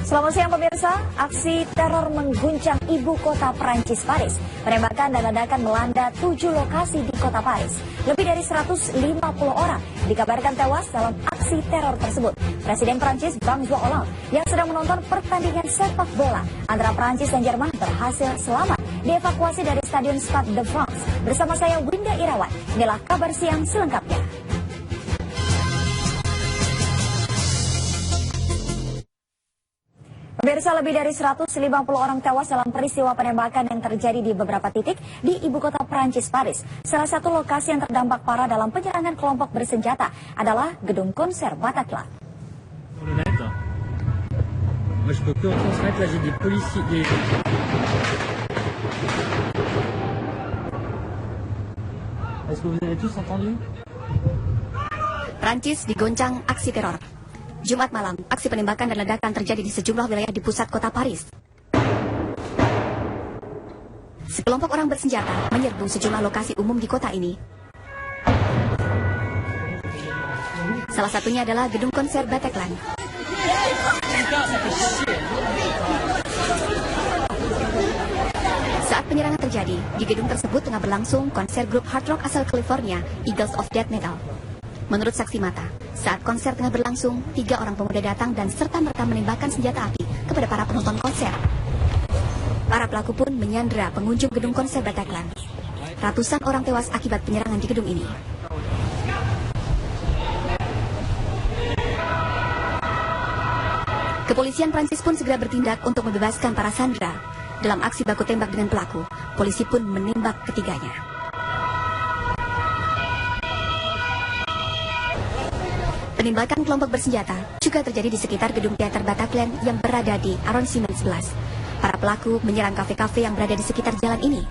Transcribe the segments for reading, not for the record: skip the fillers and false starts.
Selamat siang pemirsa, aksi teror mengguncang ibu kota Prancis, Paris. Penembakan dan ledakan melanda 7 lokasi di kota Paris. Lebih dari 150 orang dikabarkan tewas dalam aksi teror tersebut. Presiden Prancis François Hollande yang sedang menonton pertandingan sepak bola antara Prancis dan Jerman berhasil selamat dievakuasi dari Stadion Stade de France. Bersama saya Winda Irawan, inilah kabar siang selengkapnya. Pemirsa, lebih dari 150 orang tewas dalam peristiwa penembakan yang terjadi di beberapa titik di ibu kota Prancis, Paris. Salah satu lokasi yang terdampak parah dalam penyerangan kelompok bersenjata adalah gedung konser Bataclan. Prancis digoncang aksi teror. Jumat malam, aksi penembakan dan ledakan terjadi di sejumlah wilayah di pusat kota Paris. Sekelompok orang bersenjata menyerbu sejumlah lokasi umum di kota ini. Salah satunya adalah gedung konser Bataclan. Saat penyerangan terjadi, di gedung tersebut tengah berlangsung konser grup hard rock asal California, Eagles of Death Metal. Menurut saksi mata, saat konser tengah berlangsung, 3 orang pemuda datang dan serta-merta menembakkan senjata api kepada para penonton konser. Para pelaku pun menyandera pengunjung gedung konser Bataclan. Ratusan orang tewas akibat penyerangan di gedung ini. Kepolisian Prancis pun segera bertindak untuk membebaskan para sandera. Dalam aksi baku tembak dengan pelaku, polisi pun menembak ketiganya. Penembakan kelompok bersenjata juga terjadi di sekitar gedung teater Bataclan yang berada di Arrondissement 11. Para pelaku menyerang kafe-kafe yang berada di sekitar jalan ini.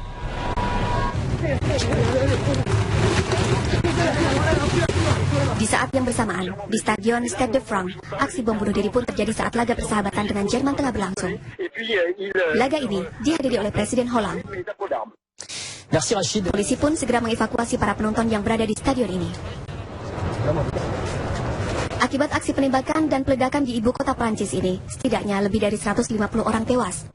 Di saat yang bersamaan, di Stadion Stade de France, aksi bom bunuh diri pun terjadi saat laga persahabatan dengan Jerman tengah berlangsung. Laga ini dihadiri oleh Presiden Hollande. Polisi pun segera mengevakuasi para penonton yang berada di stadion ini. Akibat aksi penembakan dan peledakan di ibu kota Prancis ini, setidaknya lebih dari 150 orang tewas.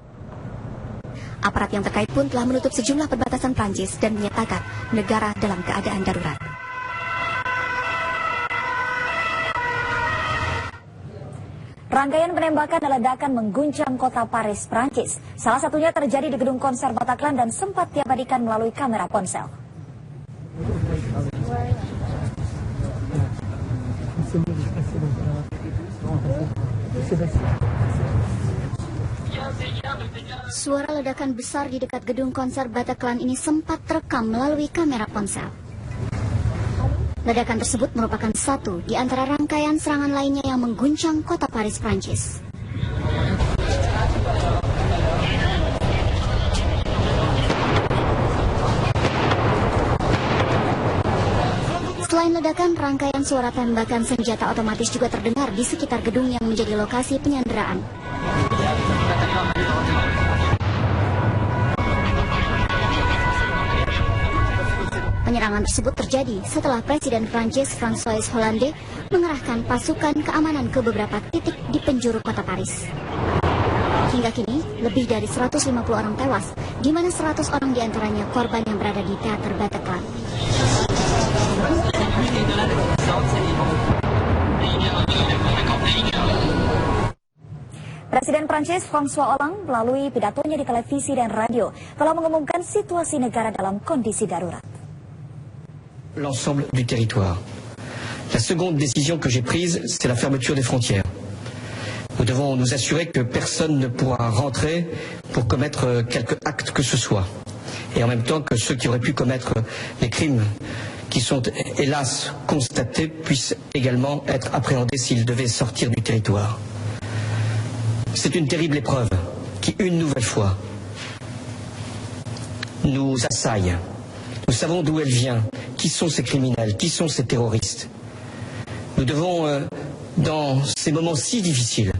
Aparat yang terkait pun telah menutup sejumlah perbatasan Prancis dan menyatakan negara dalam keadaan darurat. Rangkaian penembakan dan ledakan mengguncang kota Paris, Prancis. Salah satunya terjadi di gedung konser Bataclan dan sempat diabadikan melalui kamera ponsel. Suara ledakan besar di dekat gedung konser Bataclan ini sempat terekam melalui kamera ponsel. Ledakan tersebut merupakan satu di antara rangkaian serangan lainnya yang mengguncang kota Paris, Prancis. Selain ledakan, rangkaian suara tembakan senjata otomatis juga terdengar di sekitar gedung yang menjadi lokasi penyanderaan. Penyerangan tersebut terjadi setelah Presiden Prancis François Hollande mengerahkan pasukan keamanan ke beberapa titik di penjuru kota Paris. Hingga kini, lebih dari 150 orang tewas, di mana 100 orang diantaranya korban yang berada di teater Bataclan. Presiden Prancis François Hollande melalui pidatonya di televisi dan radio telah mengumumkan situasi negara dalam kondisi darurat. L'ensemble du territoire. La seconde décision que j'ai prise, c'est la fermeture des frontières. Nous devons nous assurer que personne ne pourra rentrer pour commettre quelque acte que ce soit. Et en même temps que ceux qui auraient pu commettre les crimes qui sont hélas constatés puissent également être appréhendés s'ils devaient sortir du territoire. C'est une terrible épreuve qui, une nouvelle fois, nous assaille. Nous savons d'où elle vient, qui sont ces criminels, qui sont ces terroristes. Nous devons, dans ces moments si difficiles,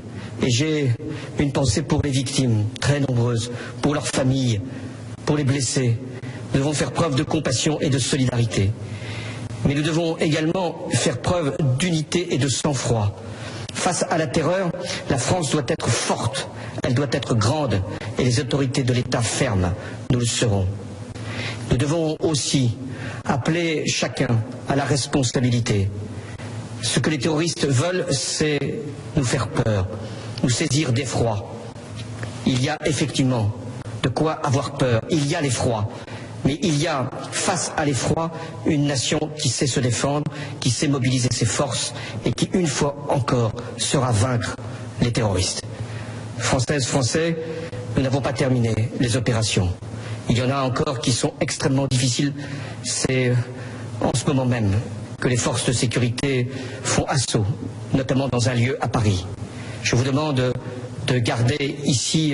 et j'ai une pensée pour les victimes, très nombreuses, pour leurs familles, pour les blessés, nous devons faire preuve de compassion et de solidarité. Mais nous devons également faire preuve d'unité et de sang-froid Face à la terreur, la France doit être forte, elle doit être grande et les autorités de l'État fermes. Nous le serons. Nous devons aussi appeler chacun à la responsabilité. Ce que les terroristes veulent, c'est nous faire peur, nous saisir d'effroi. Il y a effectivement de quoi avoir peur, il y a l'effroi. Mais il y a, face à l'effroi, une nation qui sait se défendre, qui sait mobiliser ses forces et qui, une fois encore, saura vaincre les terroristes. Françaises, Français, nous n'avons pas terminé les opérations. Il y en a encore qui sont extrêmement difficiles. C'est en ce moment même que les forces de sécurité font assaut, notamment dans un lieu à Paris. Je vous demande de garder ici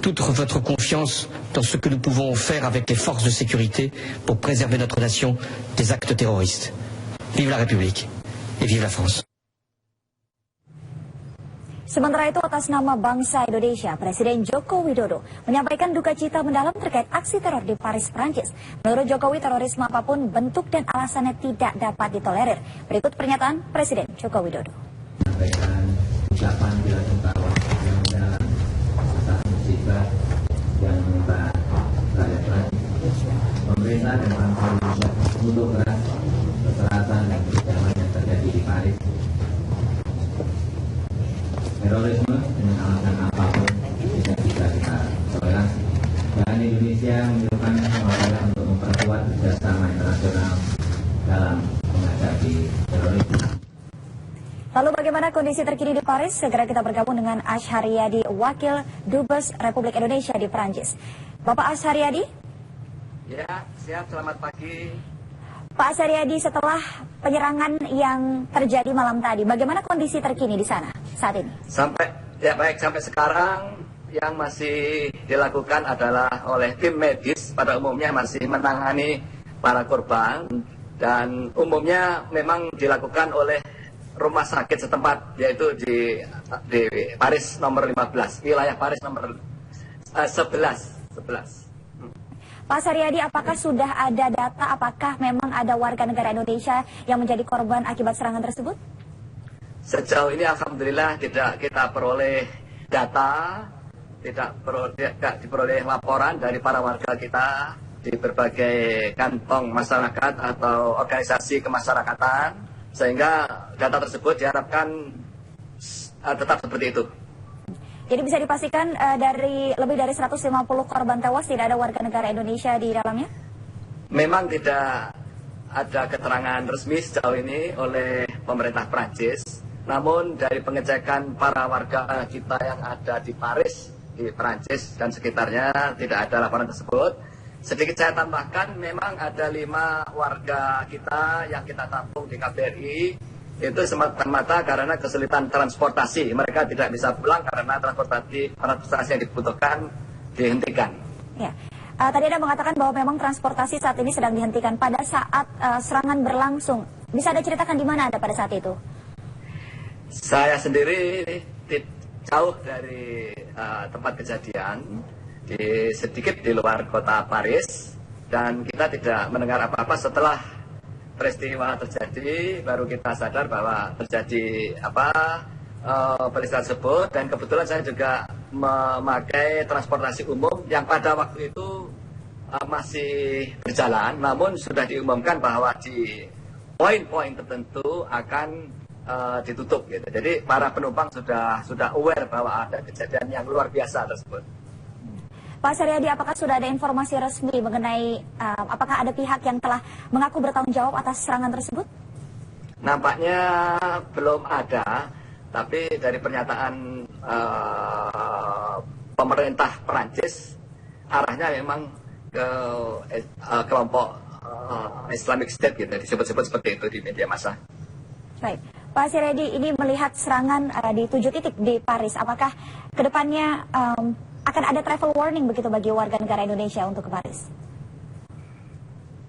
toute votre confiance dans ce que nous pouvons faire avec les forces de sécurité pour préserver notre nation des actes terroristes. Vive la République et vive la France. Sementara itu atas nama bangsa Indonesia, Presiden Joko Widodo menyampaikan duka cita mendalam terkait aksi teror di Paris, Prancis. Menurut Jokowi, terorisme apapun bentuk dan alasannya tidak dapat ditolerir. Berikut pernyataan Presiden Joko Widodo. Menyampaikan ucapan bela sungkawa yang mendalam atas musibah yang menimpa rakyat Prancis. Pemerintah dan bangsa Indonesia mengutuk keras kekerasan dan kekejaman yang terjadi di Paris. Terorisme dengan alasan apapun tidak bisa kita toleransi. Dan Indonesia menunjukkan kemampuan untuk memperkuat kerjasama internasional dalam menghadapi terorisme. Lalu bagaimana kondisi terkini di Paris? Segera kita bergabung dengan Ash Haryadi, Wakil Dubes Republik Indonesia di Prancis. Bapak Ash Haryadi? Ya, siap. Selamat pagi. Pak Ash Haryadi, setelah penyerangan yang terjadi malam tadi, bagaimana kondisi terkini di sana saat ini? Sampai sekarang yang masih dilakukan adalah oleh tim medis, pada umumnya masih menangani para korban dan umumnya memang dilakukan oleh rumah sakit setempat, yaitu di Paris nomor 15, wilayah Paris nomor 11. Pak Haryadi, apakah sudah ada data apakah memang ada warga negara Indonesia yang menjadi korban akibat serangan tersebut? Sejauh ini alhamdulillah tidak kita peroleh data, tidak diperoleh laporan dari para warga kita di berbagai kantong masyarakat atau organisasi kemasyarakatan, sehingga data tersebut diharapkan tetap seperti itu. Jadi bisa dipastikan dari lebih dari 150 korban tewas tidak ada warga negara Indonesia di dalamnya? Memang tidak ada keterangan resmi sejauh ini oleh pemerintah Prancis. Namun dari pengecekan para warga kita yang ada di Paris, di Prancis dan sekitarnya tidak ada laporan tersebut. Sedikit saya tambahkan, memang ada 5 warga kita yang kita tampung di KBRI. Itu semata-mata karena kesulitan transportasi. Mereka tidak bisa pulang karena transportasi yang dibutuhkan dihentikan. Ya. Tadi Anda mengatakan bahwa memang transportasi saat ini sedang dihentikan pada saat serangan berlangsung. Bisa Anda ceritakan di mana Anda pada saat itu? Saya sendiri jauh dari tempat kejadian, sedikit di luar kota Paris, dan kita tidak mendengar apa-apa. Setelah peristiwa terjadi, baru kita sadar bahwa terjadi peristiwa tersebut, dan kebetulan saya juga memakai transportasi umum yang pada waktu itu masih berjalan, namun sudah diumumkan bahwa di poin-poin tertentu akan ditutup gitu. Jadi para penumpang sudah aware bahwa ada kejadian yang luar biasa tersebut. Pak Haryadi, apakah sudah ada informasi resmi mengenai apakah ada pihak yang telah mengaku bertanggung jawab atas serangan tersebut? Nampaknya belum ada, tapi dari pernyataan pemerintah Perancis, arahnya memang ke kelompok Islamic State gitu, disebut-sebut seperti itu di media massa. Baik, Pak Haryadi, ini melihat serangan di 7 titik di Paris, apakah kedepannya akan ada travel warning begitu bagi warga negara Indonesia untuk ke Paris?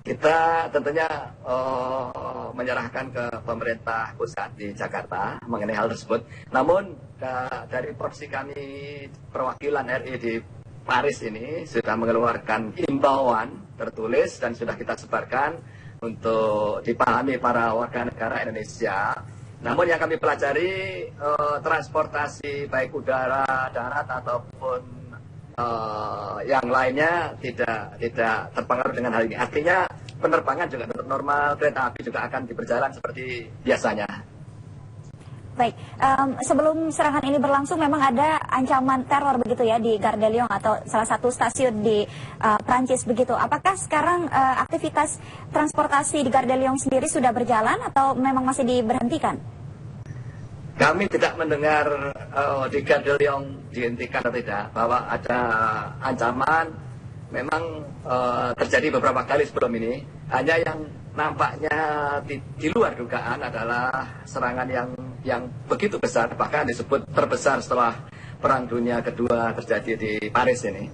Kita tentunya menyerahkan ke pemerintah pusat di Jakarta mengenai hal tersebut. Namun dari porsi kami perwakilan RI di Paris ini sudah mengeluarkan himbauan tertulis dan sudah kita sebarkan untuk dipahami para warga negara Indonesia Namun yang kami pelajari transportasi baik udara, darat ataupun yang lainnya tidak terpengaruh dengan hal ini. Artinya penerbangan juga tetap normal, kereta api juga akan berjalan seperti biasanya. Baik, sebelum serangan ini berlangsung memang ada ancaman teror begitu ya di Gare de Lyon atau salah satu stasiun di Prancis begitu. Apakah sekarang aktivitas transportasi di Gare de Lyon sendiri sudah berjalan atau memang masih diberhentikan? Kami tidak mendengar di Gare de Lyon dihentikan atau tidak, bahwa ada ancaman. Memang terjadi beberapa kali sebelum ini. Hanya yang nampaknya di luar dugaan adalah serangan yang begitu besar, bahkan disebut terbesar setelah Perang Dunia Kedua terjadi di Paris ini.